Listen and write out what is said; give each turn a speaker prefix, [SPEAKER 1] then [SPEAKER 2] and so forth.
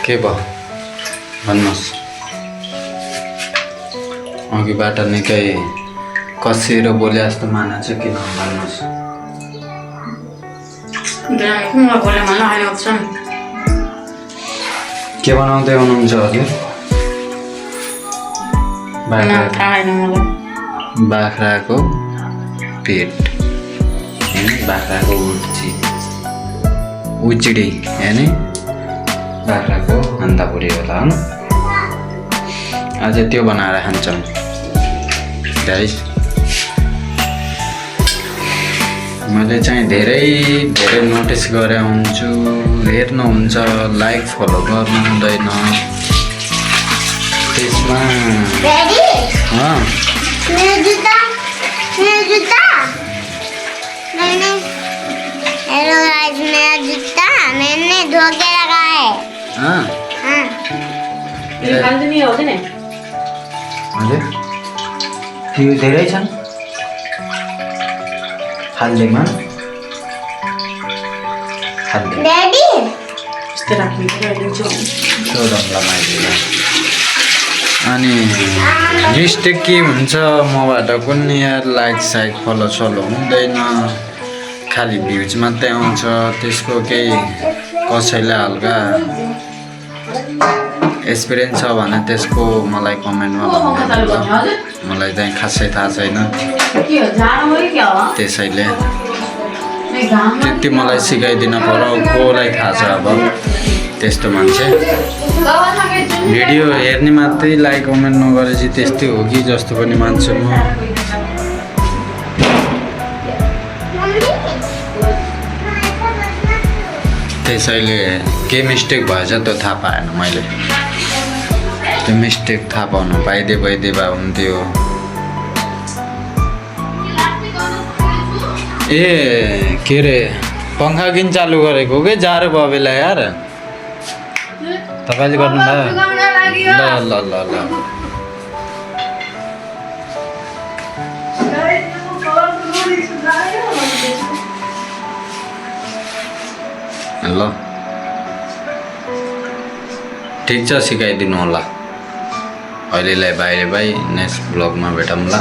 [SPEAKER 1] के भयो भन्नुहोस्। अघिबाट निकै कसिएर बोले जस्तो माना चाहिँ किन भन्नुहोस्। के बनाउँदै हुनुहुन्छ हजुर? बाख्राको पेट होइन, बाख्राको उचिडी होइन, बाख्राको हन्तापुरी होला होइन। आज त्यो बनाएर खान्छौँ गाइस। मैले चाहिँ धेरै नोटिस गरे हुन्छु, हेर्नुहुन्छ, लाइक फलो गर्नु हुँदैन त्यसमा।
[SPEAKER 2] हेलो गाइस, मेरा जूता मैंने धो के रखा है।
[SPEAKER 1] हजुर त्यो धेरै छन् खाल्डेमा
[SPEAKER 2] डैडी
[SPEAKER 1] अनि मिस्टेक के हुन्छ मबाट पनि यार, लाइक साइक फलो सलो हुँदैन, खालि भ्युज मात्रै आउँछ। त्यसको केही कसैलाई हल्का एक्सपिरियन्स छ भने त्यसको मलाई कमेन्टमा भन्नु ल। मलाई चाहिँ खासै थाहा छैन, त्यसैले त्यति मलाई सिकाइदिन पर्यो। कोलाई थाहा छ अब त्यस्तो मान्छे भिडियो हेर्ने मात्रै लाइक कमेन्ट नगरेपछि त्यस्तै हो कि जस्तो पनि मान्छु म। त्यसैले के मिस्टेक भएछ त्यो थाहा पाएन मैले। त्यो मिस्टेक थाहा पाउनु पाइदिए भए हुन्थ्यो। ए के अरे पङ्खा किन चालु गरेको के जाडो भयो बेला यार, तपाईँले गर्नुभयो? ल ल ल ल ल ठिक छ, सिकाइदिनु होला। अहिलेलाई बाई बाई, नेक्स्ट ब्लगमा भेटौँला।